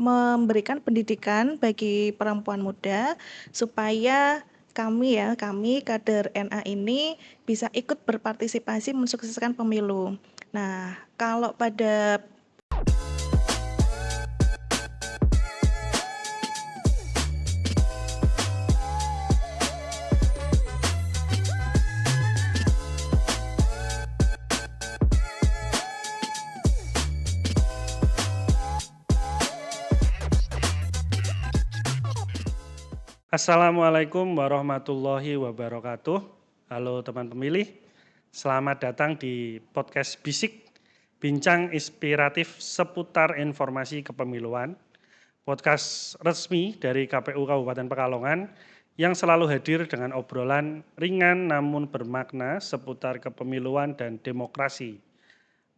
memberikan pendidikan bagi perempuan muda supaya kami kader NA ini bisa ikut berpartisipasi mensukseskan pemilu. Nah, kalau pada Assalamualaikum warahmatullahi wabarakatuh. Halo teman pemilih, selamat datang di podcast Bisik, bincang inspiratif seputar informasi kepemiluan. Podcast resmi dari KPU Kabupaten Pekalongan yang selalu hadir dengan obrolan ringan namun bermakna seputar kepemiluan dan demokrasi.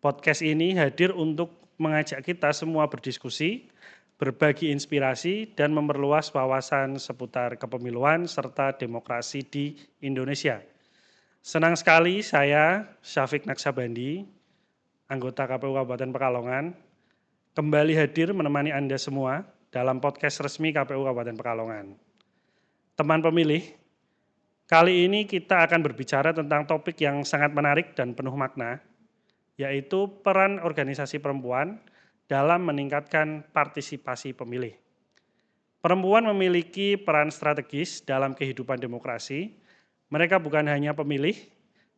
Podcast ini hadir untuk mengajak kita semua berdiskusi, berbagi inspirasi, dan memperluas wawasan seputar kepemiluan serta demokrasi di Indonesia. Senang sekali saya, Syafiq Naksabandi, anggota KPU Kabupaten Pekalongan, kembali hadir menemani Anda semua dalam podcast resmi KPU Kabupaten Pekalongan. Teman pemilih, kali ini kita akan berbicara tentang topik yang sangat menarik dan penuh makna, yaitu peran organisasi perempuan dalam meningkatkan partisipasi pemilih. Perempuan memiliki peran strategis dalam kehidupan demokrasi. Mereka bukan hanya pemilih,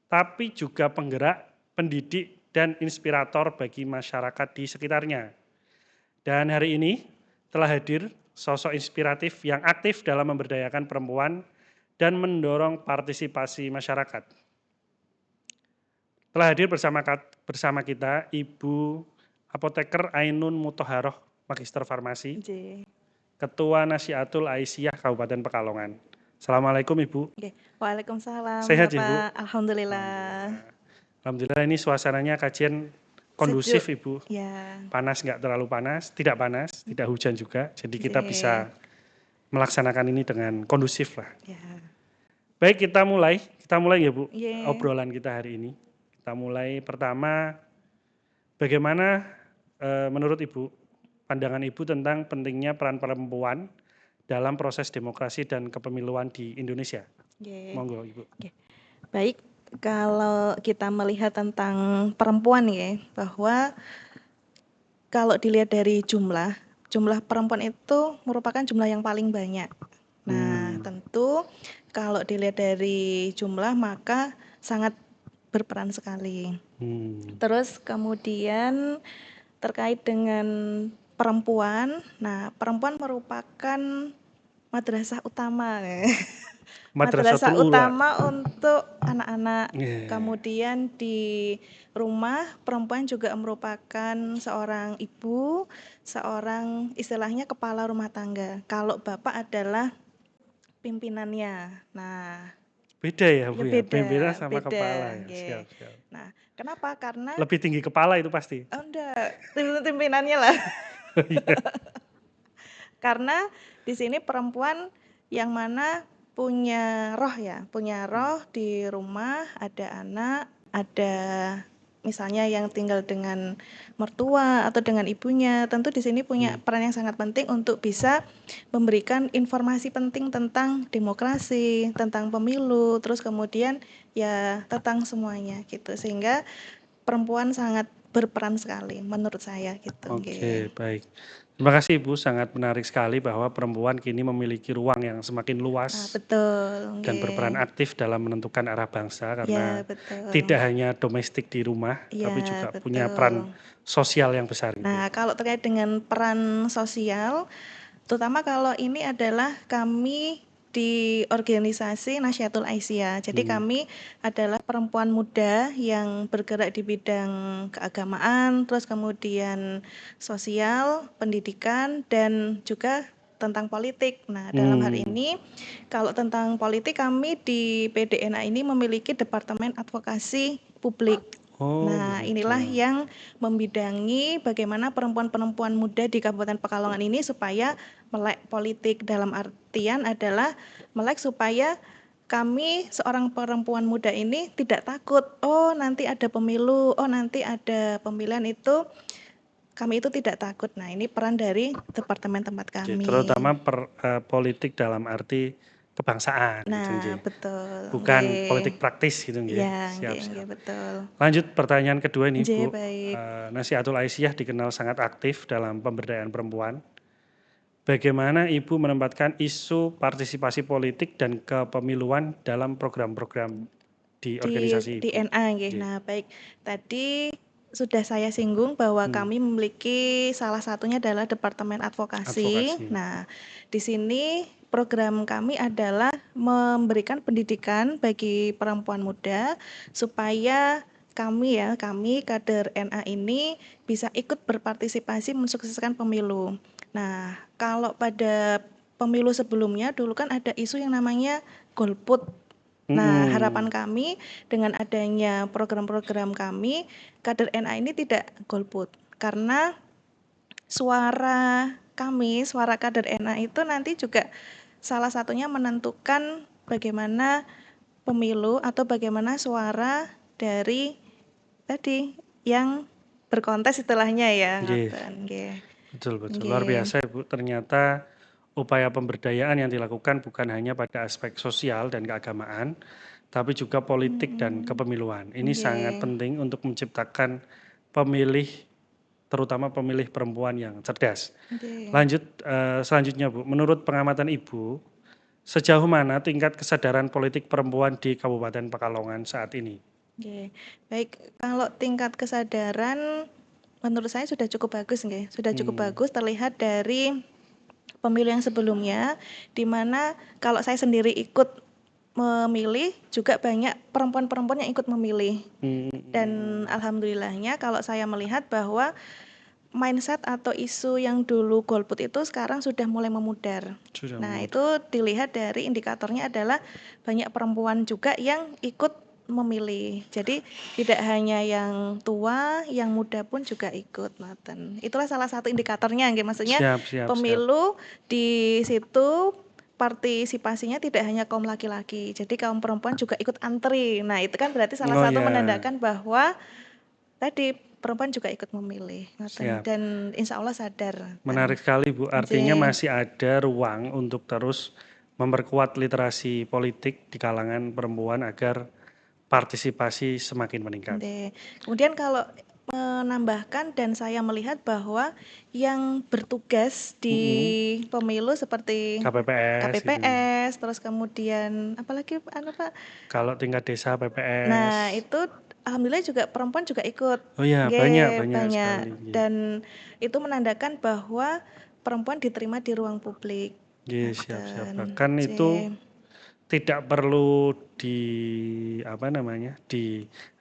tapi juga penggerak, pendidik, dan inspirator bagi masyarakat di sekitarnya. Dan hari ini telah hadir sosok inspiratif yang aktif dalam memberdayakan perempuan dan mendorong partisipasi masyarakat. Telah hadir bersama kita Ibu Apoteker Ainun Muthaharoh, Magister Farmasi, Ketua Nasyiatul Aisyah Kabupaten Pekalongan. Assalamualaikum Ibu. Waalaikumsalam Sehat Bapak. Ibu? Alhamdulillah. Alhamdulillah ini suasananya kajian kondusif Sejuk. Ibu. Ya. Panas nggak terlalu panas, tidak hujan juga. Jadi kita bisa melaksanakan ini dengan kondusif lah. Ya. Baik, kita mulai ya Bu, Yeah. obrolan kita hari ini. Kita mulai pertama, bagaimana menurut Ibu, pandangan Ibu tentang pentingnya peran perempuan dalam proses demokrasi dan kepemiluan di Indonesia? Yeah. Monggo Ibu. Baik, kalau kita melihat tentang perempuan ya, bahwa kalau dilihat dari jumlah perempuan itu merupakan jumlah yang paling banyak. Nah, tentu kalau dilihat dari jumlah maka sangat berperan sekali. Terus kemudian terkait dengan perempuan, nah perempuan merupakan madrasah utama. Madrasah utama untuk anak-anak. Kemudian di rumah perempuan juga merupakan seorang ibu, seorang istilahnya kepala rumah tangga. Kalau bapak adalah pimpinannya. Nah, beda ya Bu ya, beda, pimpinan sama kepala ya. Siap. Nah, kenapa? Karena lebih tinggi kepala itu pasti. enggak, pimpinannya lah. Karena di sini perempuan yang mana punya roh di rumah, ada anak, ada misalnya yang tinggal dengan mertua atau dengan ibunya, tentu di sini punya peran yang sangat penting untuk bisa memberikan informasi penting tentang demokrasi, tentang pemilu, terus kemudian ya tentang semuanya gitu. Sehingga perempuan sangat berperan sekali menurut saya gitu. Oke, baik. Terima kasih Ibu, sangat menarik sekali bahwa perempuan kini memiliki ruang yang semakin luas. Betul. Dan berperan aktif dalam menentukan arah bangsa karena tidak hanya domestik di rumah, tapi juga punya peran sosial yang besar. Nah, kalau terkait dengan peran sosial, terutama kalau ini adalah kami di organisasi Nasyiatul Aisyah. Jadi kami adalah perempuan muda yang bergerak di bidang keagamaan, terus kemudian sosial, pendidikan, dan juga tentang politik. Nah, dalam hal ini kalau tentang politik kami di PDNA ini memiliki Departemen Advokasi Publik. Nah, inilah yang membidangi bagaimana perempuan-perempuan muda di Kabupaten Pekalongan ini supaya melek politik, dalam artian adalah melek supaya kami seorang perempuan muda ini tidak takut, oh nanti ada pemilu, oh nanti ada pemilihan itu kami itu tidak takut. Nah, ini peran dari departemen tempat Oke, kami. terutama politik dalam arti kebangsaan gitu Nah, nggih. betul. Bukan Nggih. politik praktis gitu nggih. Iya, Siap, nggih, siap. nggih, betul. Lanjut pertanyaan kedua ini Nggih, Bu. baik. Nasihatul Aisyah dikenal sangat aktif dalam pemberdayaan perempuan. Bagaimana Ibu menempatkan isu partisipasi politik dan kepemiluan dalam program-program di organisasi Di Ibu? NA nggih. Nggih. Nah, baik. Tadi sudah saya singgung bahwa kami memiliki salah satunya adalah Departemen Advokasi. Advokasi. Nah, di sini program kami adalah memberikan pendidikan bagi perempuan muda supaya kami kader NA ini bisa ikut berpartisipasi mensukseskan pemilu. Nah, kalau pada pemilu sebelumnya dulu kan ada isu yang namanya golput. Nah, harapan kami dengan adanya program-program kami, kader NA ini tidak golput. Karena suara kami, suara kader NA itu nanti juga salah satunya menentukan bagaimana pemilu atau bagaimana suara dari tadi yang berkontes istilahnya ya, Nggih. ngoten nggih. Betul, betul. Luar Nggih. biasa Ibu, ternyata upaya pemberdayaan yang dilakukan bukan hanya pada aspek sosial dan keagamaan, tapi juga politik dan kepemiluan. Ini sangat Nggih. penting untuk menciptakan pemilih, terutama pemilih perempuan yang cerdas. Nggih. Lanjut, selanjutnya Bu, menurut pengamatan Ibu, sejauh mana tingkat kesadaran politik perempuan di Kabupaten Pekalongan saat ini? Oke, baik. Kalau tingkat kesadaran menurut saya sudah cukup bagus nggih. Sudah cukup bagus terlihat dari pemilu yang sebelumnya, di mana kalau saya sendiri ikut memilih, juga banyak perempuan-perempuan yang ikut memilih. Dan alhamdulillahnya kalau saya melihat bahwa mindset atau isu yang dulu golput itu sekarang sudah mulai memudar. Sudah Nah, memudar. itu dilihat dari indikatornya adalah banyak perempuan juga yang ikut memilih. Jadi tidak hanya yang tua, yang muda pun juga ikut, ngoten. Itulah salah satu indikatornya nggih, maksudnya Siap, siap, siap. pemilu di situ partisipasinya tidak hanya kaum laki-laki. Jadi kaum perempuan juga ikut antri. Nah, itu kan berarti salah Oh satu ya, menandakan bahwa tadi perempuan juga ikut memilih, ngoten. siap. Dan insya Allah sadar. Menarik sekali Bu, artinya Nggih. masih ada ruang untuk terus memperkuat literasi politik di kalangan perempuan agar partisipasi semakin meningkat. Nggih. Kemudian kalau menambahkan dan saya melihat bahwa yang bertugas di pemilu seperti KPPS gitu. KPPS, terus kemudian apalagi Pak? Kalau tingkat desa PPS. Nah, itu alhamdulillah juga perempuan juga ikut. Oh iya, Nggih, banyak sekali. Dan itu menandakan bahwa perempuan diterima di ruang publik. Iya, siap-siap. Ngoten. Bahkan itu Nggih. tidak perlu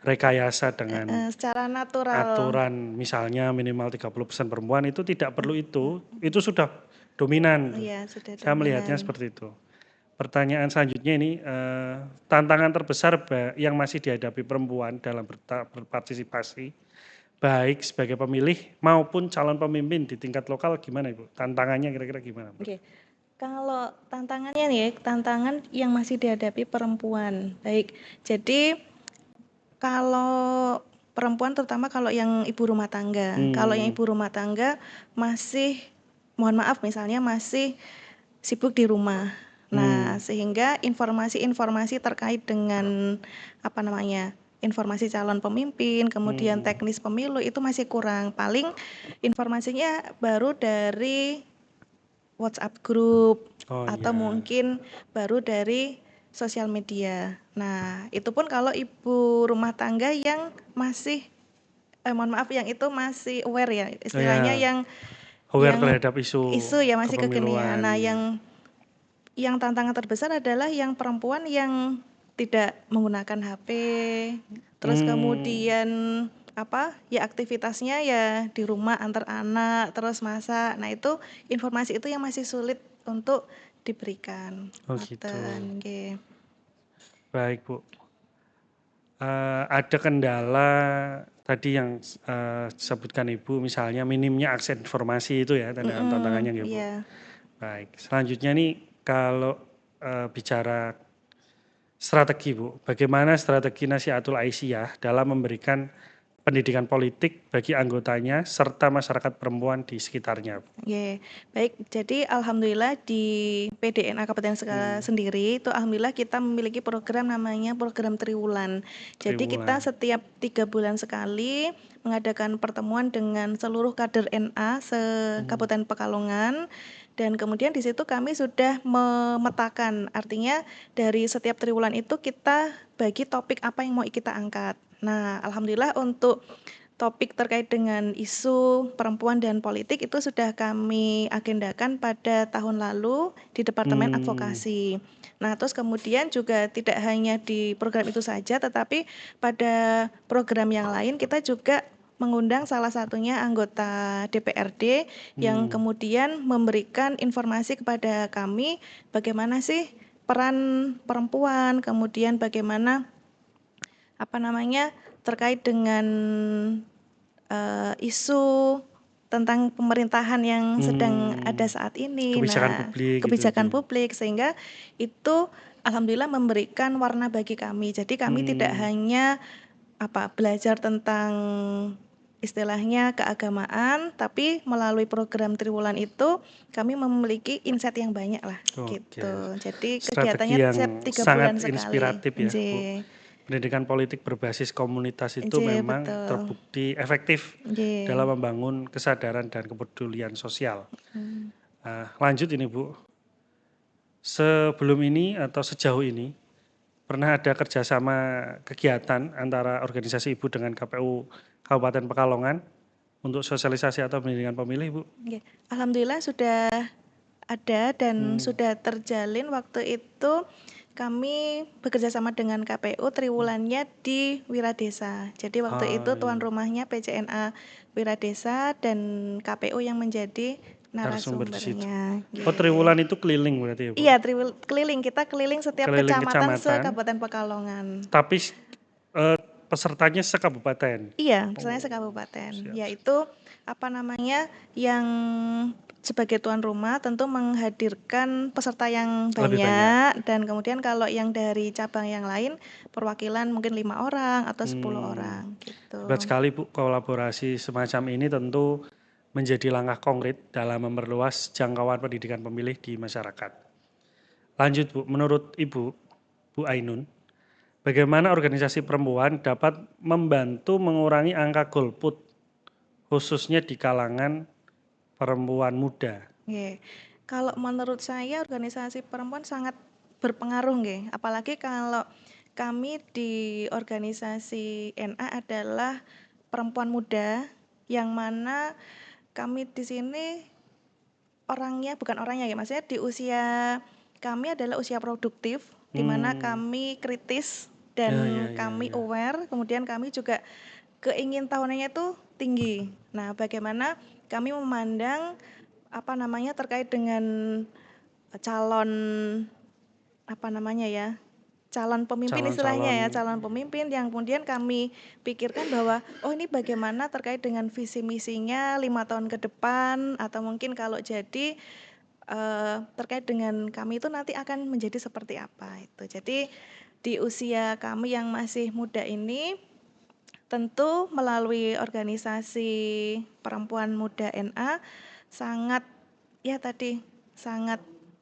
direkayasa dengan Secara natural. aturan misalnya minimal 30% perempuan, itu tidak perlu itu sudah dominan. Iya, sudah Saya melihatnya dominan. seperti itu. Pertanyaan selanjutnya ini, tantangan terbesar yang masih dihadapi perempuan dalam berpartisipasi, baik sebagai pemilih maupun calon pemimpin di tingkat lokal gimana Ibu? Tantangannya kira-kira gimana? Oke. Kalau tantangannya nih, tantangan yang masih dihadapi perempuan. Baik. Jadi kalau perempuan terutama kalau yang ibu rumah tangga. Kalau yang ibu rumah tangga masih mohon maaf misalnya masih sibuk di rumah. Nah, sehingga informasi-informasi terkait dengan informasi calon pemimpin, kemudian teknis pemilu itu masih kurang. Paling informasinya baru dari WhatsApp group atau mungkin baru dari sosial media. Nah, itu pun kalau ibu rumah tangga yang masih mohon maaf yang itu masih aware ya, istilahnya yang aware terhadap isu ya masih kekinian. kepemiluan. Nah, yang tantangan terbesar adalah yang perempuan yang tidak menggunakan HP, terus kemudian aktivitasnya ya di rumah antar anak, terus masak. Nah, itu informasi itu yang masih sulit untuk diberikan. Oh gitu. Ngoten, nggih. Baik Bu. Ada kendala tadi yang disebutkan Ibu, misalnya minimnya akses informasi itu ya tantangannya nggih Bu. Iya. Baik, selanjutnya nih kalau bicara strategi Bu, bagaimana strategi Nasihatul Aisyah dalam memberikan pendidikan politik bagi anggotanya serta masyarakat perempuan di sekitarnya. Oke, baik. Jadi alhamdulillah di PDNA Kabupaten sendiri itu alhamdulillah kita memiliki program namanya program Triwulan. Jadi kita Triwulan. setiap 3 bulan sekali mengadakan pertemuan dengan seluruh kader NA se-Kabupaten Pekalongan dan kemudian di situ kami sudah memetakan, artinya dari setiap triwulan itu kita bagi topik apa yang mau kita angkat. Nah, alhamdulillah untuk topik terkait dengan isu perempuan dan politik itu sudah kami agendakan pada tahun lalu di Departemen Advokasi. Nah, terus kemudian juga tidak hanya di program itu saja, tetapi pada program yang lain kita juga mengundang salah satunya anggota DPRD yang kemudian memberikan informasi kepada kami bagaimana sih peran perempuan, kemudian bagaimana terkait dengan isu tentang pemerintahan yang sedang ada saat ini. Kebijakan Nah, publik gitu kebijakan ya. publik sehingga itu alhamdulillah memberikan warna bagi kami. Jadi kami tidak hanya belajar tentang istilahnya keagamaan, tapi melalui program Triwulan itu kami memiliki insight yang banyak lah Oke. gitu. Jadi Strategi kegiatannya yang setiap 3 bulan sangat sekali. inspiratif ya, Bu. Nggih. Pendidikan politik berbasis komunitas itu Nggih, memang betul. terbukti efektif Nggih. dalam membangun kesadaran dan kepedulian sosial. Lanjut ini Bu, sebelum ini atau sejauh ini pernah ada kerjasama kegiatan antara organisasi Ibu dengan KPU Kabupaten Pekalongan untuk sosialisasi atau pendidikan pemilih Bu? Nggih. Alhamdulillah sudah ada dan sudah terjalin. Waktu itu kami bekerja sama dengan KPU triwulannya di Wiradesa. Jadi waktu itu tuan rumahnya PCNA Wiradesa dan KPU yang menjadi Narasumber di situ. narasumbernya. Oh, triwulan itu keliling berarti ya Bu? Iya, keliling. Kita keliling setiap Keliling kecamatan kecamatan. se-Kabupaten Pekalongan. Tapi pesertanya sekabupaten. Iya, pesertanya sekabupaten. Yaitu yang sebagai tuan rumah tentu menghadirkan peserta yang Lebih banyak dan kemudian kalau yang dari cabang yang lain perwakilan mungkin 5 orang atau 10 orang gitu. Hebat sekali Bu, kolaborasi semacam ini tentu menjadi langkah konkret dalam memperluas jangkauan pendidikan pemilih di masyarakat. Lanjut Bu, menurut Ibu, Bu Ainun, bagaimana organisasi perempuan dapat membantu mengurangi angka golput khususnya di kalangan perempuan muda? Nggih. Kalau menurut saya organisasi perempuan sangat berpengaruh nggih, apalagi kalau kami di organisasi NA adalah perempuan muda yang mana kami di sini maksudnya di usia kami adalah usia produktif di mana kami kritis dan kami aware, kemudian kami juga keingintahuannya itu tinggi. Nah, bagaimana kami memandang terkait dengan calon calon pemimpin istilahnya ya, calon pemimpin yang kemudian kami pikirkan bahwa ini bagaimana terkait dengan visi misinya 5 tahun ke depan atau mungkin kalau jadi terkait dengan kami itu nanti akan menjadi seperti apa itu. Jadi di usia kami yang masih muda ini tentu melalui organisasi perempuan muda NA sangat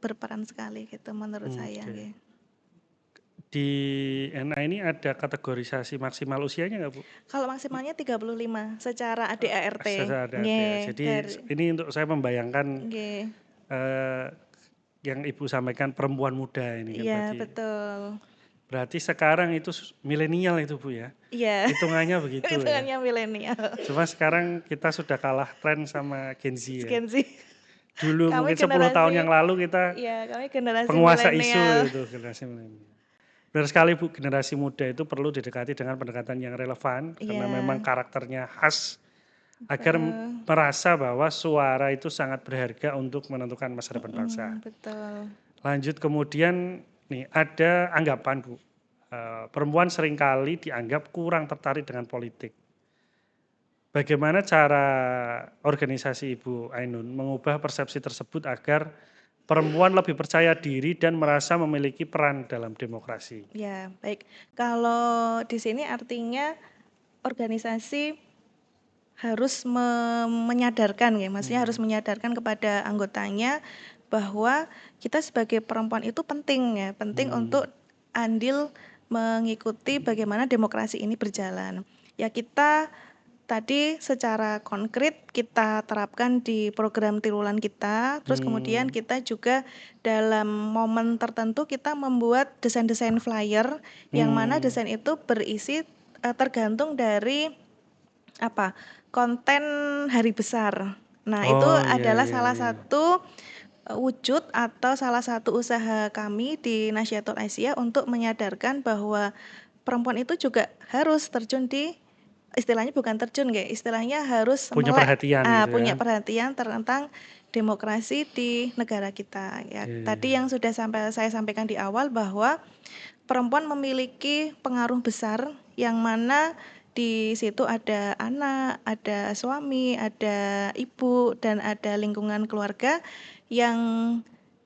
berperan sekali gitu menurut saya. Di NA ini ada kategorisasi maksimal usianya nggak Bu? Kalau maksimalnya 35 secara ADART. Secara ADART ya. Jadi ini untuk saya membayangkan yang Ibu sampaikan perempuan muda ini kan. Iya, betul. Berarti sekarang itu milenial itu Bu ya? Iya. Hitungannya begitu ya? Hitungannya milenial. Cuma sekarang kita sudah kalah tren sama Gen Z ya? Gen Z. Dulu Kami mungkin 10 tahun yang lalu kita kami generasi penguasa milenial. isu itu, generasi milenial. Benar sekali Bu, generasi muda itu perlu didekati dengan pendekatan yang relevan karena memang karakternya khas agar merasa bahwa suara itu sangat berharga untuk menentukan masa depan bangsa. Betul. Lanjut kemudian nih ada anggapan Bu, perempuan seringkali dianggap kurang tertarik dengan politik. Bagaimana cara organisasi Ibu Ainun mengubah persepsi tersebut agar perempuan lebih percaya diri dan merasa memiliki peran dalam demokrasi? Ya, baik. Kalau di sini artinya organisasi harus menyadarkan ya, maksudnya harus menyadarkan kepada anggotanya bahwa kita sebagai perempuan itu penting ya, penting untuk andil mengikuti bagaimana demokrasi ini berjalan. Ya kita tadi secara konkret kita terapkan di program tirulan kita, terus kemudian kita juga dalam momen tertentu kita membuat desain-desain flyer yang mana desain itu berisi tergantung dari apa konten hari besar. Nah, itu Oh iya adalah iya salah iya. satu wujud atau salah satu usaha kami di Nahdlatul Aisyah untuk menyadarkan bahwa perempuan itu juga harus terjun di istilahnya bukan terjun kayak istilahnya harus Punya perhatian gitu ya. punya perhatian tentang demokrasi di negara kita ya. Iya, iya, Tadi yang sudah saya sampaikan di awal bahwa perempuan memiliki pengaruh besar yang mana di situ ada anak, ada suami, ada ibu, dan ada lingkungan keluarga yang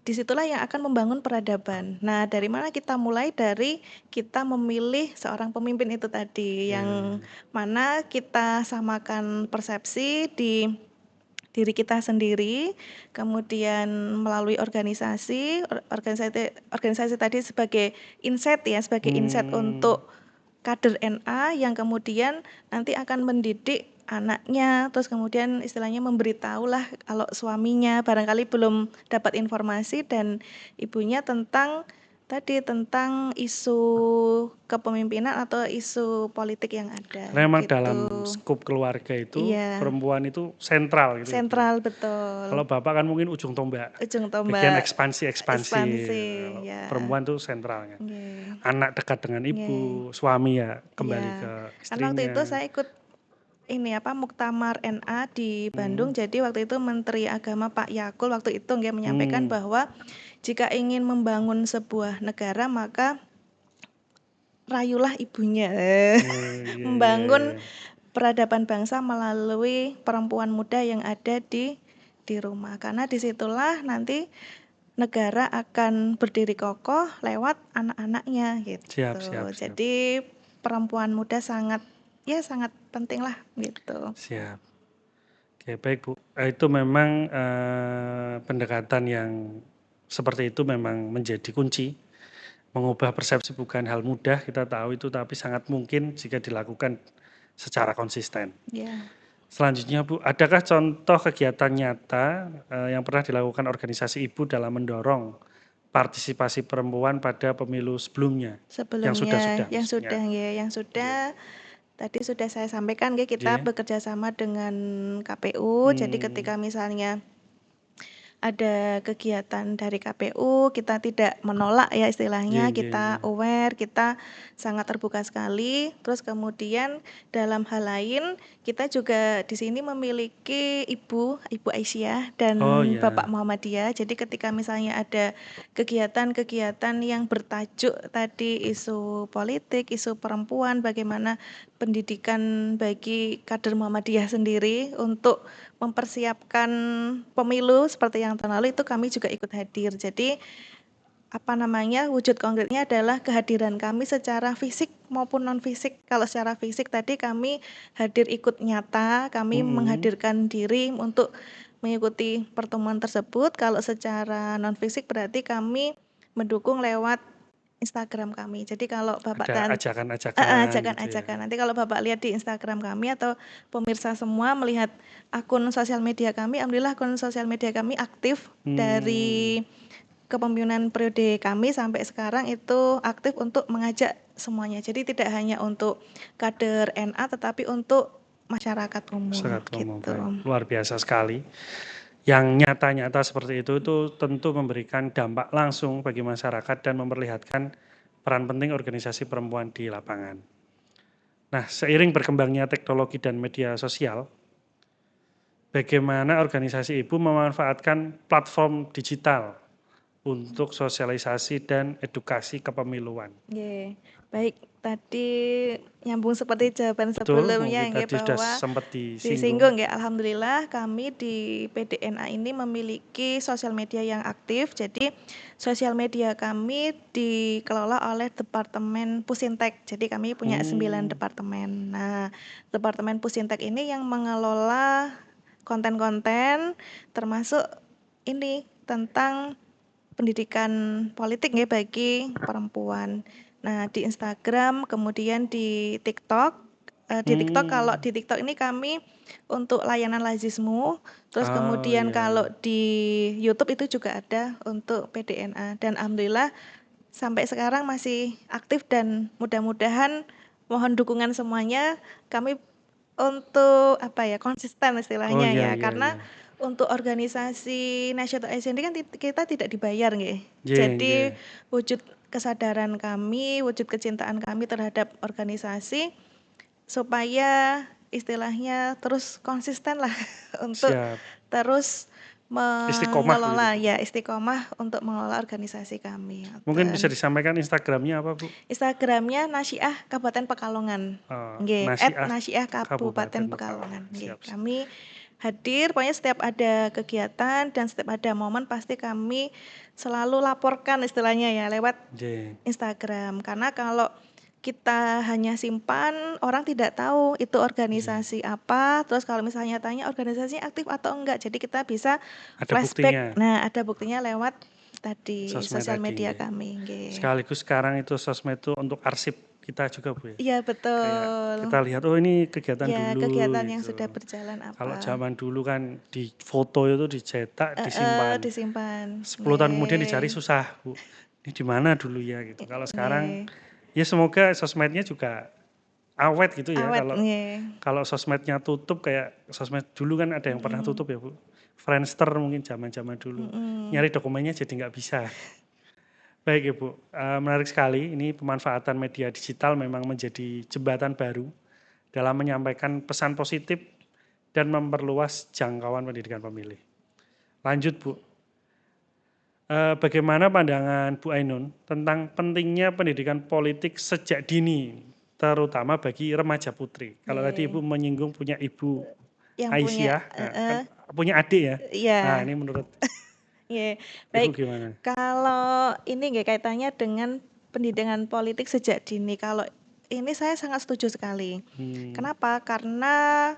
disitulah yang akan membangun peradaban. Nah, dari mana kita mulai? Dari kita memilih seorang pemimpin itu tadi, iya. yang mana kita samakan persepsi di diri kita sendiri, kemudian melalui organisasi tadi sebagai insight ya, sebagai insight untuk kader NA yang kemudian nanti akan mendidik anaknya, terus kemudian istilahnya memberitahulah kalau suaminya barangkali belum dapat informasi dan ibunya tentang isu kepemimpinan atau isu politik yang ada Karena memang dalam gitu. skup keluarga itu Iya, perempuan itu sentral gitu ya Bu. sentral betul. Kalau bapak kan mungkin ujung tombak, Ujung bagian tombak ekspansi-ekspansi. ekspansi Kalau ya. perempuan tuh sentralnya. Nggih, Anak dekat dengan nggih. ibu, suami ya kembali Iya. ke Kan waktu itu istrinya. saya ikut ini apa Muktamar NA di Hmm. Bandung. Jadi waktu itu Menteri Agama Pak Yakul waktu itu nggih menyampaikan bahwa jika ingin membangun sebuah negara maka rayulah ibunya. Oh iya iya Membangun iya. peradaban bangsa melalui perempuan muda yang ada di rumah. Karena disitulah nanti negara akan berdiri kokoh lewat anak-anaknya Siap gitu. siap siap. Jadi perempuan muda sangat penting lah gitu. Siap. Oke, baik Bu. Itu memang pendekatan yang seperti itu memang menjadi kunci. Mengubah persepsi bukan hal mudah, kita tahu itu, tapi sangat mungkin jika dilakukan secara konsisten. Ya, Selanjutnya Bu, adakah contoh kegiatan nyata yang pernah dilakukan organisasi Ibu dalam mendorong partisipasi perempuan pada pemilu sebelumnya? Yang sebelumnya sudah-sudah maksudnya. yang Oke. sudah tadi sudah saya sampaikan kita Oke. bekerja sama dengan KPU. Jadi ketika misalnya ada kegiatan dari KPU, kita tidak menolak ya Oke, istilahnya, oke, kita oke. aware, kita sangat terbuka sekali. Terus kemudian dalam hal lain kita juga di sini memiliki Ibu Aisyah dan Oh Bapak ya, Muhammadiyah. Jadi ketika misalnya ada kegiatan-kegiatan yang bertajuk tadi isu politik, isu perempuan, bagaimana pendidikan bagi kader Muhammadiyah sendiri untuk mempersiapkan pemilu seperti yang tahun lalu itu kami juga ikut hadir. Jadi wujud konkretnya adalah kehadiran kami secara fisik maupun non fisik. Kalau secara fisik tadi kami hadir ikut nyata, kami menghadirkan diri untuk mengikuti pertemuan tersebut. Kalau secara non fisik berarti kami mendukung lewat Instagram kami. Jadi kalau Bapak ada dan ajakan-ajakan gitu ya. ajakan-ajakan. Nanti kalau Bapak lihat di Instagram kami atau pemirsa semua melihat akun sosial media kami, alhamdulillah akun sosial media kami aktif dari kepemimpinan periode kami sampai sekarang itu aktif untuk mengajak semuanya. Jadi tidak hanya untuk kader NA tetapi untuk masyarakat umum Masyarakat umum, gitu. baik. Luar biasa sekali. Yang nyata-nyata seperti itu tentu memberikan dampak langsung bagi masyarakat dan memperlihatkan peran penting organisasi perempuan di lapangan. Nah, seiring berkembangnya teknologi dan media sosial, bagaimana organisasi Ibu memanfaatkan platform digital untuk sosialisasi dan edukasi kepemiluan? Oke, baik. tadi nyambung seperti jawaban Betul, sebelumnya mungkin nggih tadi sudah bahwa sempat disinggung. disinggung ya, alhamdulillah kami di PDNA ini memiliki sosial media yang aktif. Jadi sosial media kami dikelola oleh Departemen Pusintek. Jadi kami punya 9 departemen. Nah, Departemen Pusintek ini yang mengelola konten-konten termasuk ini tentang pendidikan politik ya bagi perempuan. Nah, di Instagram, kemudian di TikTok. Di TikTok, kalau di TikTok ini kami untuk layanan Lazismu, terus Oh kemudian kalau iya. di YouTube itu juga ada untuk PDNA. Dan alhamdulillah sampai sekarang masih aktif dan mudah-mudahan mohon dukungan semuanya kami untuk apa ya, konsisten Oh istilahnya iya ya, iya iya. karena untuk organisasi National Asian kan kita tidak dibayar nggih. Nggih nggih. Jadi wujud kesadaran kami, wujud kecintaan kami terhadap organisasi supaya istilahnya terus konsisten lah untuk Siap. terus Istiqomah begitu, mengelola Bu. ya istiqomah untuk mengelola organisasi kami. Mungkin bisa Dan disampaikan Instagramnya apa, Bu? Instagramnya Nasyiah Kabupaten Pekalongan. Nggih, Nasiah @Nasyiah Kabupaten Kabupaten Pekalongan. Pekalongan. Nggih, Siap siap. kami hadir pokoknya setiap ada kegiatan dan setiap ada momen pasti kami selalu laporkan istilahnya ya lewat Nggih. Instagram. Karena kalau kita hanya simpan, orang tidak tahu itu Nggih. organisasi apa, terus kalau misalnya tanya organisasinya aktif atau enggak. Jadi kita bisa Ada buktinya, flashback. Nah, ada buktinya lewat tadi sosmed sosial tadi, media nggih. kami, nggih. Sekaligus sekarang itu sosmed itu untuk arsip kita juga, Bu, ya. Iya Kayak betul. kita lihat, oh ini kegiatan Ya dulu kegiatan yang sudah gitu. berjalan Kalau apa. zaman dulu kan di foto itu dicetak, disimpan. Disimpan. 10 tahun kemudian dicari Nggih. susah, Bu. Ini di mana dulu ya gitu. Kalau sekarang Nggih. ya semoga sosmednya juga awet gitu ya. Awet, Kalau nggih. kalau sosmednya tutup kayak sosmed dulu kan ada yang pernah tutup ya, Bu. Friendster mungkin zaman-zaman dulu. Mhm. Nyari dokumennya jadi nggak bisa. Baik Ibu, menarik sekali. Ini pemanfaatan media digital memang menjadi jembatan baru dalam menyampaikan pesan positif dan memperluas jangkauan pendidikan pemilih. Lanjut Bu, bagaimana pandangan Bu Ainun tentang pentingnya pendidikan politik sejak dini, terutama bagi remaja putri? Kalau tadi Nggih. Ibu menyinggung punya Ibu Yang punya Aisyah, kan punya adik ya. Nah, iya. ini menurut Nggih. Ibu Baik, gimana? kalau ini nggih kaitannya dengan pendidikan politik sejak dini. Kalau ini saya sangat setuju sekali. Kenapa? Karena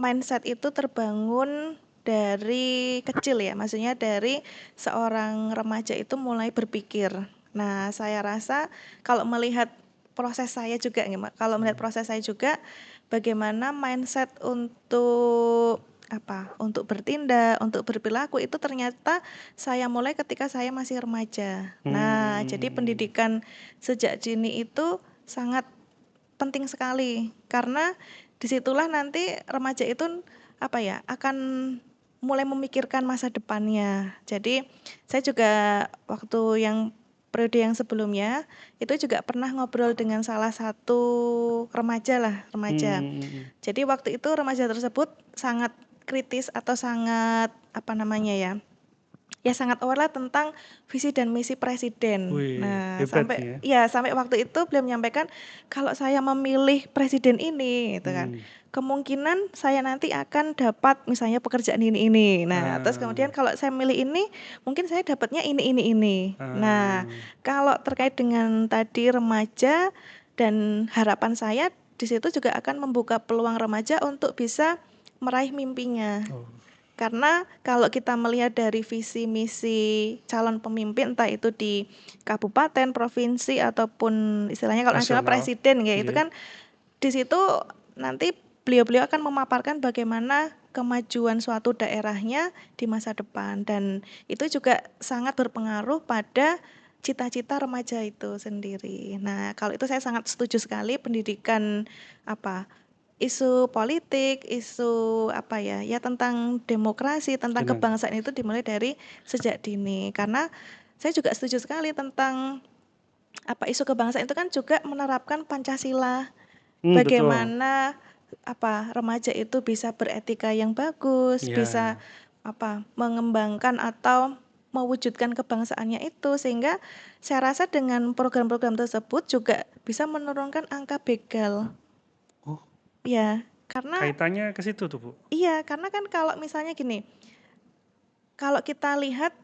mindset itu terbangun dari kecil ya, maksudnya dari seorang remaja itu mulai berpikir. Nah, saya rasa kalau melihat proses saya juga nih, kalau melihat proses saya juga bagaimana mindset untuk apa, untuk bertindak, untuk berperilaku itu ternyata saya mulai ketika saya masih remaja. Nah, jadi pendidikan sejak dini itu sangat penting sekali karena disitulah nanti remaja itu apa ya, akan mulai memikirkan masa depannya. Jadi saya juga waktu yang periode yang sebelumnya itu juga pernah ngobrol dengan salah satu remaja lah, remaja. Jadi waktu itu remaja tersebut sangat kritis atau sangat apa namanya ya, ya sangat aware lah tentang visi dan misi presiden. Wih, Nah, hebat sampai nih ya. ya sampai waktu itu beliau menyampaikan kalau saya memilih presiden ini gitu kan, kemungkinan saya nanti akan dapat misalnya pekerjaan ini. Nah, terus kemudian kalau saya milih ini, mungkin saya dapatnya ini. Nah, kalau terkait dengan tadi remaja dan harapan saya di situ juga akan membuka peluang remaja untuk bisa meraih mimpinya. Oh, Karena kalau kita melihat dari visi misi calon pemimpin entah itu di kabupaten, provinsi ataupun istilahnya kalau nasional nasional. presiden ya itu Nggih. kan di situ nanti beliau-beliau akan memaparkan bagaimana kemajuan suatu daerahnya di masa depan dan itu juga sangat berpengaruh pada cita-cita remaja itu sendiri. Nah, kalau itu saya sangat setuju sekali pendidikan apa isu politik, isu apa ya, ya tentang demokrasi, tentang Tenang. kebangsaan itu dimulai dari sejak dini. Karena saya juga setuju sekali tentang apa isu kebangsaan itu kan juga menerapkan Pancasila. Betul. Bagaimana apa remaja itu bisa beretika yang bagus, Iya. bisa apa mengembangkan atau mewujudkan kebangsaannya itu, sehingga saya rasa dengan program-program tersebut juga bisa menurunkan angka begal. Oh, Ya, karena kaitannya ke situ tuh, Bu? iya, karena kan kalau misalnya gini, kalau kita lihat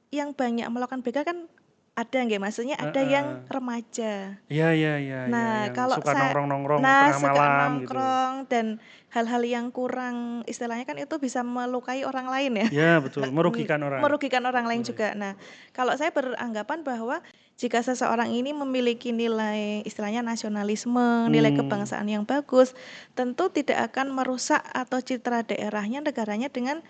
yang banyak melakukan begal kan ada nggih, maksudnya ada yang Heeh. remaja. Iya iya iya iya, Nah, yang kalau suka nongkrong-nongkrong tengah suka malam gitu. nongkrong dan hal-hal yang kurang istilahnya kan itu bisa melukai orang lain ya. Iya betul, merugikan orang. Merugikan orang lain Iya. juga. Nah, kalau saya beranggapan bahwa jika seseorang ini memiliki nilai istilahnya nasionalisme, nilai Hmm, kebangsaan yang bagus, tentu tidak akan merusak atau citra daerahnya, negaranya dengan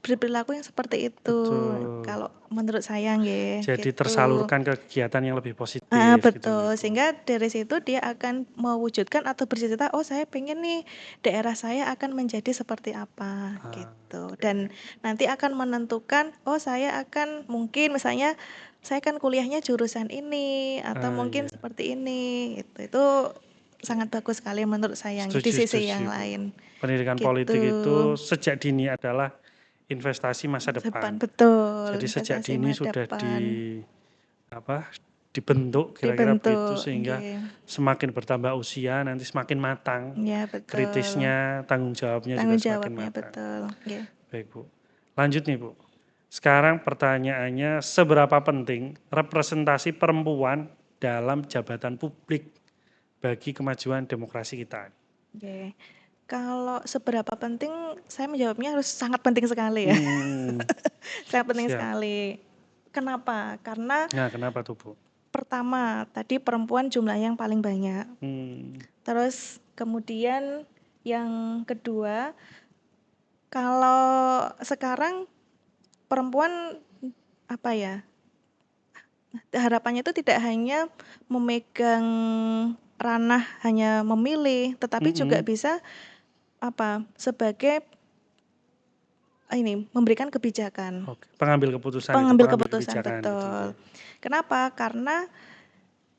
berperilaku yang seperti itu. betul. Kalau menurut saya nggih, Jadi gitu. tersalurkan ke kegiatan yang lebih positif gitu ya, Betul. Bu. Sehingga dari situ dia akan mewujudkan atau bercita-cita, "Oh, saya pengen nih daerah saya akan menjadi seperti apa," Ah, gitu. oke. Dan nanti akan menentukan, "Oh, saya akan mungkin misalnya saya kan kuliahnya jurusan ini atau Ah, mungkin iya. seperti ini." Itu sangat Oke. bagus sekali menurut saya di Setuju sisi setuju, yang Bu. lain, Pendidikan politik gitu. itu sejak dini adalah investasi masa Depan depan. betul, Jadi sejak investasi dini masa sudah depan apa, dibentuk kira-kira begitu dibentuk, sehingga nggih. semakin bertambah usia nanti semakin matang, Iya, betul. kritisnya, tanggung jawabnya juga Tanggung semakin jawabnya matang. betul, nggih. Baik, Bu. Lanjut nih, Bu. Sekarang pertanyaannya, seberapa penting representasi perempuan dalam jabatan publik bagi kemajuan demokrasi kita? Oke. Kalau seberapa penting, saya menjawabnya harus sangat penting sekali ya. Hmm, Sangat penting siap. sekali. Kenapa? Karena Nah, kenapa tuh, Bu? pertama, tadi perempuan jumlah yang paling banyak. Hmm, Terus kemudian yang kedua, kalau sekarang perempuan apa ya? Harapannya itu tidak hanya memegang ranah hanya memilih, tetapi juga mm-mm. bisa apa? Sebagai ini memberikan kebijakan. Oke. Pengambil keputusan itu, Pengambil pengambil keputusan, kebijakan gitu betul. ya. Kenapa? Karena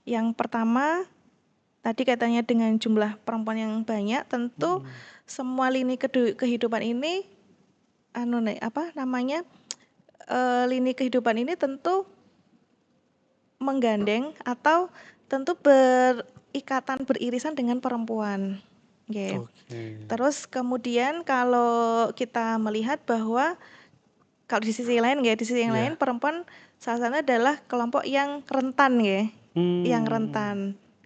yang pertama, tadi katanya dengan jumlah perempuan yang banyak, tentu Mm-mm. semua lini kehidupan ini, apa namanya, lini kehidupan ini tentu menggandeng atau tentu berikatan, beririsan dengan perempuan. Oke. Oke. Terus kemudian kalau kita melihat bahwa kalau di sisi lain di sisi yang lain Ya. perempuan salah satunya adalah kelompok yang rentan yang Hmm. rentan.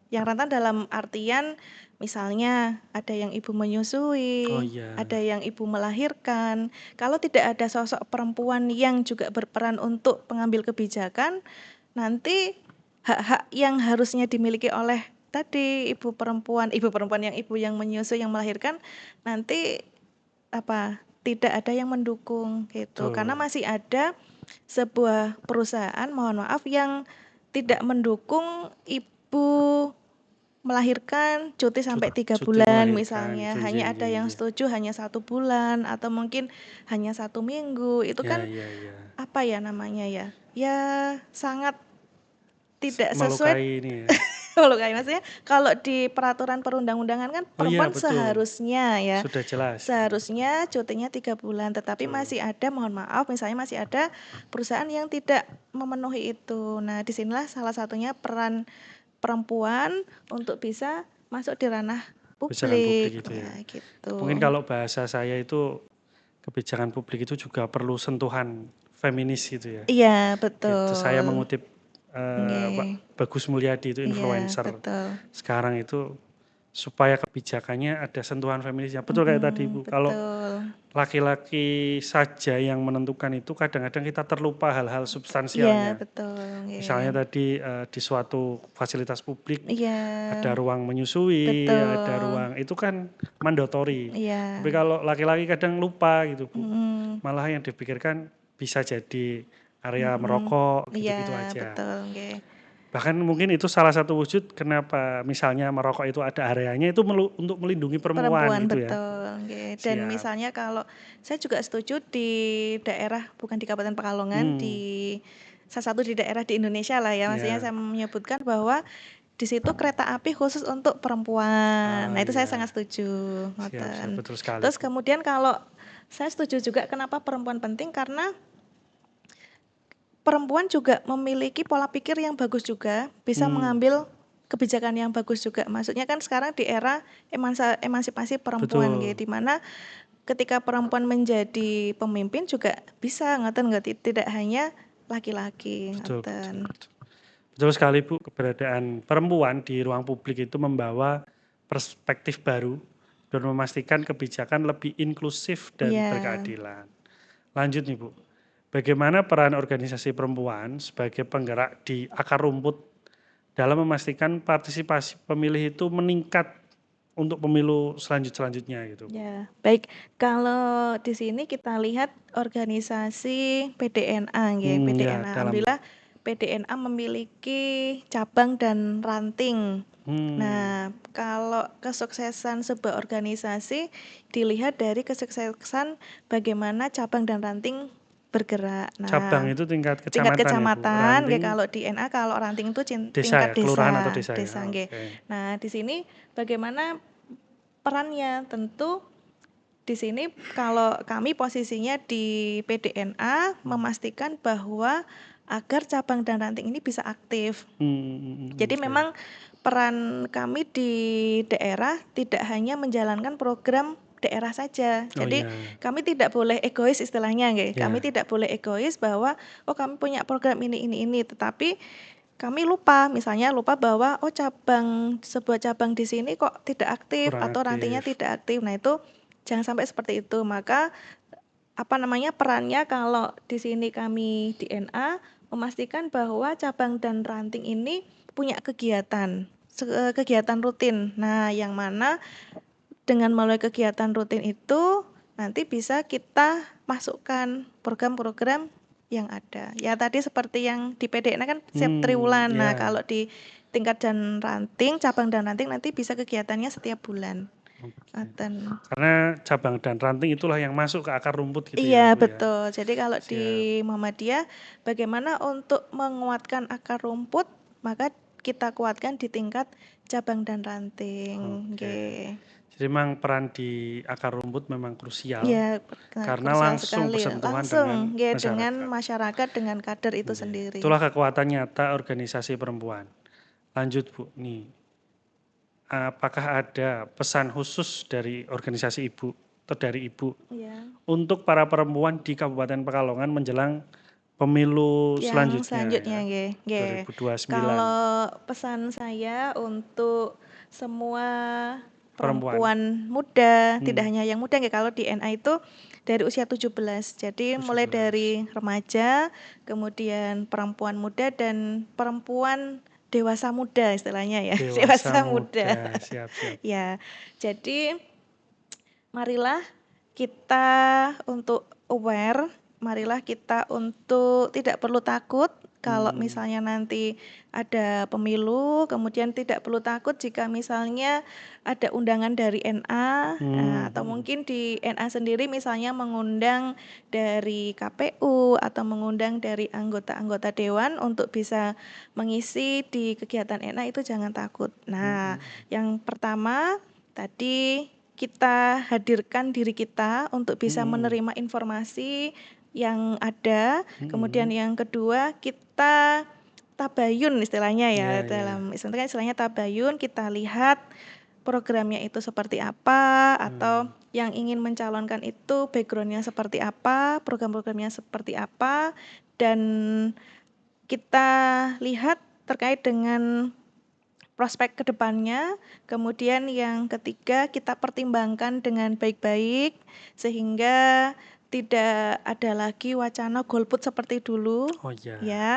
Yang rentan dalam artian misalnya ada yang ibu Oh menyusui, iya. ada yang ibu melahirkan. Kalau tidak ada sosok perempuan yang juga berperan untuk pengambil kebijakan, nanti hak-hak yang harusnya dimiliki oleh tadi ibu perempuan yang ibu yang menyusui, yang melahirkan, nanti apa, tidak ada yang mendukung gitu. Karena Betul. masih ada sebuah perusahaan, mohon maaf, yang tidak mendukung ibu melahirkan cuti sampai 3 Cuti bulan melahirkan misalnya. itu, iya Hanya ada iya yang iya. setuju hanya 1 bulan atau mungkin hanya 1 minggu. Itu Ya kan ya ya. apa ya namanya ya? Ya sangat tidak sesuai. Melukai ini ya. Kalau kayak maksudnya kalau di peraturan perundang-undangan kan Oh iya perempuan betul, sudah jelas. seharusnya cutinya 3 bulan, tetapi Betul. masih ada, mohon maaf, misalnya masih ada perusahaan yang tidak memenuhi itu. Nah, disinilah salah satunya peran perempuan untuk bisa masuk di ranah Kebijakan publik publik, itu ya. ya Mungkin gitu. kalau bahasa saya itu kebijakan publik itu juga perlu sentuhan feminis gitu ya. Iya, Itu saya betul. mengutip Pak Nggih. Bagus Mulyadi itu Iya, influencer betul. sekarang itu supaya kebijakannya ada sentuhan feminisnya. Betul kayak tadi Bu, kalau Betul. laki-laki saja yang menentukan itu kadang-kadang kita terlupa hal-hal Iya, substansialnya. betul, Misalnya nggih. tadi di suatu fasilitas publik Iya, ada ruang menyusui, ada betul. ruang itu kan mandatori. Tapi Iya, kalau laki-laki kadang lupa gitu Bu. mhm, Malah yang dipikirkan bisa jadi area mhm. merokok Iya, gitu-gitu aja. betul, nggih. Bahkan mungkin itu salah satu wujud kenapa misalnya merokok itu ada areanya itu untuk melindungi perempuan Perempuan, gitu ya. betul, nggih. Dan Siap. misalnya kalau saya juga setuju di daerah, bukan di Kabupaten Pekalongan, Hmm, di salah satu di daerah di Indonesia lah ya, maksudnya ya. saya menyebutkan bahwa di situ kereta api khusus untuk perempuan. Ah Nah, itu saya sangat ya, setuju, siap siap ngoten. betul sekali Terus Bu. kemudian kalau saya setuju juga kenapa perempuan penting, karena perempuan juga memiliki pola pikir yang bagus juga, bisa Hmm, mengambil kebijakan yang bagus juga. Maksudnya kan sekarang di era emansipasi perempuan betul, gitu, di mana ketika perempuan menjadi pemimpin juga bisa ngoten nggak, tidak hanya laki-laki betul, betul, ngoten. betul. Betul sekali Bu, keberadaan perempuan di ruang publik itu membawa perspektif baru dan memastikan kebijakan lebih inklusif dan Iya. berkeadilan. Lanjut nih Bu, bagaimana peran organisasi perempuan sebagai penggerak di akar rumput dalam memastikan partisipasi pemilih itu meningkat untuk pemilu selanjutnya gitu Bu? Ya, baik. Kalau di sini kita lihat organisasi PDNA, nggih, Ya PDNA. dalam Alhamdulillah PDNA memiliki cabang dan ranting. hmm, Nah, kalau kesuksesan sebuah organisasi dilihat dari kesuksesan bagaimana cabang dan ranting bergerak. cabang Nah, itu tingkat tingkat kecamatan ya Bu, kecamatan, nggih, ranting kalau di NA, kalau ranting itu desa tingkat ya, kelurahan atau desa, desa ya? desa, nggih. Oke. Nah, di sini bagaimana perannya? Tentu di sini kalau kami posisinya di PDNA memastikan bahwa agar cabang dan ranting ini bisa aktif. Jadi Oke. memang peran kami di daerah tidak hanya menjalankan program daerah saja. Oh Jadi ya, kami tidak boleh egois istilahnya, nggih. Kami ya, tidak boleh egois bahwa oh kami punya program ini, tetapi kami lupa, misalnya lupa bahwa oh sebuah cabang di sini kok tidak aktif kurang atau rantingnya aktif. tidak aktif. Nah, itu jangan sampai seperti itu. Maka apa namanya, perannya kalau di sini kami di NA memastikan bahwa cabang dan ranting ini punya kegiatan rutin. Nah, yang mana dengan melalui kegiatan rutin itu nanti bisa kita masukkan program-program yang ada. Ya tadi seperti yang di PDN kan siap triwulan. Nah, Ya, kalau di tingkat dan ranting, cabang dan ranting nanti bisa kegiatannya setiap bulan. oke. Ngoten. Karena cabang dan ranting itulah yang masuk ke akar rumput gitu ya, Iya, Bu ya? betul. Jadi kalau di Siap, Muhammadiyah bagaimana untuk menguatkan akar rumput, maka kita kuatkan di tingkat cabang dan ranting. oke. Nggih. Jadi memang peran di akar rumput memang krusial Iya, karena krusial langsung sekali. bersentuhan dengan Langsung, nggih, dengan masyarakat. masyarakat, dengan kader itu Iya. sendiri. Itulah kekuatan nyata organisasi perempuan. Lanjut Bu, nih. Apakah ada pesan khusus dari organisasi Ibu atau dari Ibu Iya. untuk para perempuan di Kabupaten Pekalongan menjelang pemilu Yang selanjutnya selanjutnya, ya, nggih, nggih. 2029. Kalau pesan saya untuk semua Perempuan, perempuan muda, tidak hmm, hanya yang muda nggih, kalau di NA itu dari usia 17. Jadi mulai 17. dari remaja, kemudian perempuan muda dan perempuan dewasa muda istilahnya ya, Dewasa dewasa muda. muda, siap-siap. Ya. Jadi marilah kita untuk aware, marilah kita untuk tidak perlu takut kalau Hmm, misalnya nanti ada pemilu, kemudian tidak perlu takut jika misalnya ada undangan dari NA, hmm, atau hmm, mungkin di NA sendiri misalnya mengundang dari KPU atau mengundang dari anggota-anggota dewan untuk bisa mengisi di kegiatan NA, itu jangan takut. Nah, hmm, yang pertama tadi kita hadirkan diri kita untuk bisa hmm, menerima informasi yang ada. Kemudian hmm. yang kedua, kita tabayun istilahnya ya, Ya, ya. dalam istilahnya tabayun, kita lihat programnya itu seperti apa, atau Hmm, yang ingin mencalonkan itu backgroundnya seperti apa, program-programnya seperti apa, dan kita lihat terkait dengan prospek ke depannya. Kemudian yang ketiga, kita pertimbangkan dengan baik-baik sehingga tidak ada lagi wacana golput seperti dulu, oh ya, ya.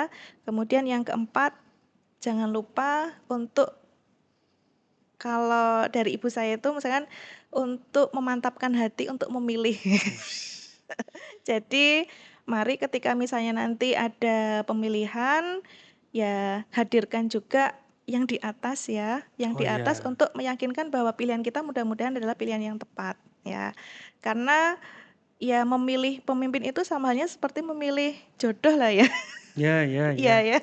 Kemudian yang keempat, jangan lupa untuk kalau dari ibu saya itu misalkan untuk memantapkan hati untuk memilih. Ush. Jadi mari ketika misalnya nanti ada pemilihan, ya hadirkan juga yang di atas ya, yang Oh di atas ya, untuk meyakinkan bahwa pilihan kita mudah-mudahan adalah pilihan yang tepat ya. Karena ya memilih pemimpin itu sama halnya seperti memilih jodoh lah ya. ya, ya, Iya ya. ya.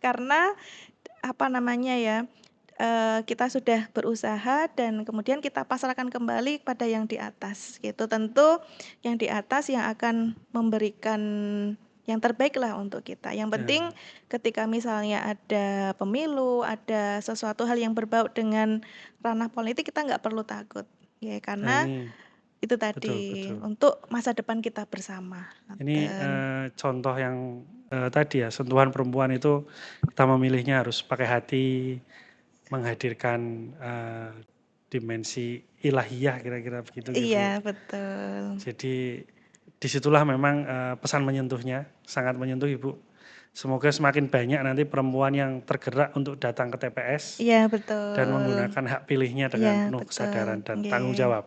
Karena apa namanya ya, kita sudah berusaha dan kemudian kita pasrahkan kembali pada yang di atas gitu. Tentu yang di atas yang akan memberikan yang terbaik lah untuk kita. Yang penting Nah, ketika misalnya ada pemilu, ada sesuatu hal yang berbau dengan ranah politik, kita nggak perlu takut. Ya, nah karena ini itu betul tadi betul. untuk masa depan kita bersama. Ini Ngoten. contoh yang tadi ya, sentuhan perempuan itu kita memilihnya harus pakai hati, menghadirkan dimensi ilahiyah kira-kira begitu Iya, Bu. betul. Jadi disitulah memang pesan menyentuhnya, sangat menyentuh Ibu. Semoga semakin banyak nanti perempuan yang tergerak untuk datang ke TPS Iya, dan betul. menggunakan hak pilihnya Iya, dengan penuh betul. kesadaran dan tanggung Nggih. jawab.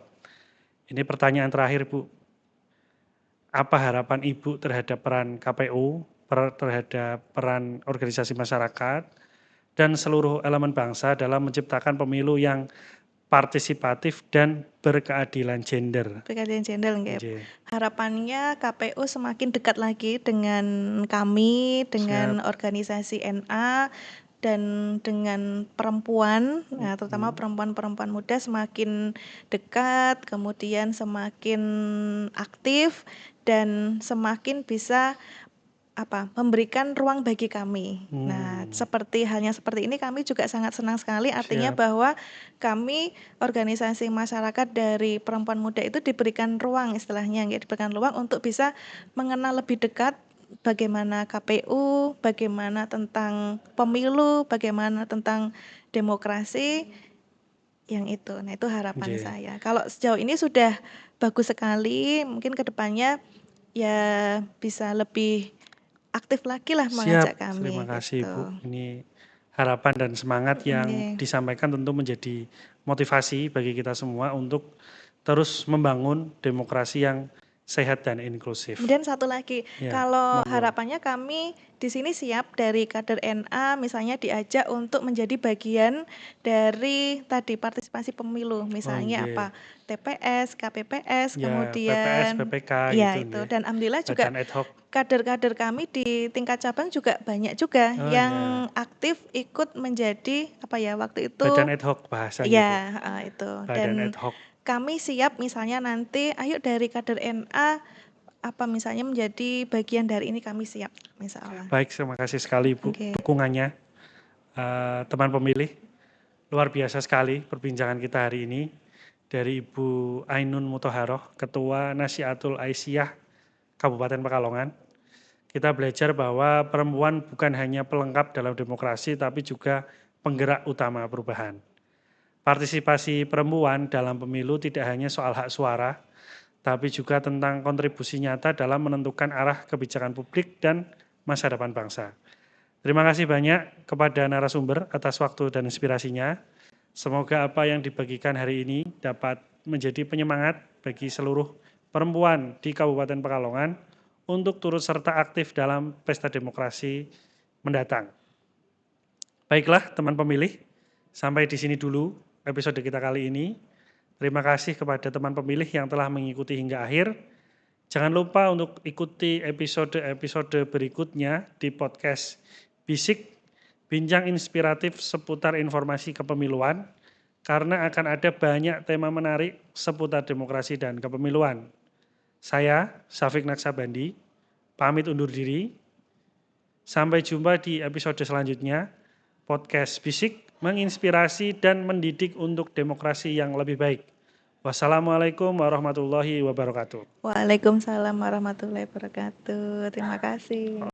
Ini pertanyaan terakhir Bu, apa harapan Ibu terhadap peran KPU, terhadap peran organisasi masyarakat, dan seluruh elemen bangsa dalam menciptakan pemilu yang partisipatif dan berkeadilan gender? Pergantian gender nggih. Nggih, Harapannya KPU semakin dekat lagi dengan kami, siap. dengan organisasi NA, dan dengan perempuan, nah terutama Mhm. perempuan-perempuan muda semakin dekat, kemudian semakin aktif dan semakin bisa memberikan ruang bagi kami. Nah, seperti halnya seperti ini kami juga sangat senang sekali artinya Siap. bahwa kami organisasi masyarakat dari perempuan muda itu diberikan ruang istilahnya diberikan ruang untuk bisa mengenal lebih dekat bagaimana KPU, bagaimana tentang pemilu, bagaimana tentang demokrasi yang itu. Nah, itu harapan Nggih. saya. Kalau sejauh ini sudah bagus sekali, mungkin ke depannya ya bisa lebih aktif lagi lah mengajak Siap, terima kami kasih gitu. Ibu. Ini harapan dan semangat yang Nggih. disampaikan tentu menjadi motivasi bagi kita semua untuk terus membangun demokrasi yang sehat dan inklusif. Kemudian satu lagi, Ya, kalau monggo. harapannya kami di sini siap dari kader NA misalnya diajak untuk menjadi bagian dari tadi partisipasi pemilu, Oh misalnya nggih. TPS, KPPS, Ya, PPS, kemudian PPK ya gitu itu nggih. dan alhamdulillah juga Badan ad hoc. kader-kader kami di tingkat cabang juga banyak juga Oh yang ya, aktif ikut menjadi waktu itu badan ad hoc bahasanya Bu. ya itu Badan ad dan hoc. kami siap misalnya nanti ayo dari kader NA misalnya menjadi bagian dari ini kami siap misalnya. Baik, terima kasih sekali Bu Oke. dukungannya. Teman pemilih, luar biasa sekali perbincangan kita hari ini dari Ibu Ainun Muthaharoh, Ketua Nasyaatul Aisyah Kabupaten Pekalongan. Kita belajar bahwa perempuan bukan hanya pelengkap dalam demokrasi, tapi juga penggerak utama perubahan. Partisipasi perempuan dalam pemilu tidak hanya soal hak suara, tapi juga tentang kontribusi nyata dalam menentukan arah kebijakan publik dan masa depan bangsa. Terima kasih banyak kepada narasumber atas waktu dan inspirasinya. Semoga apa yang dibagikan hari ini dapat menjadi penyemangat bagi seluruh perempuan di Kabupaten Pekalongan untuk turut serta aktif dalam pesta demokrasi mendatang. Baiklah teman pemilih, sampai di sini dulu episode kita kali ini. Terima kasih kepada teman pemilih yang telah mengikuti hingga akhir. Jangan lupa untuk ikuti episode-episode berikutnya di podcast Bisik, bincang inspiratif seputar informasi kepemiluan, karena akan ada banyak tema menarik seputar demokrasi dan kepemiluan. Saya, Syafiq Naksabandi, pamit undur diri. Sampai jumpa di episode selanjutnya. Podcast Bisik menginspirasi dan mendidik untuk demokrasi yang lebih baik. Wassalamualaikum warahmatullahi wabarakatuh. Waalaikumsalam warahmatullahi wabarakatuh. Terima kasih.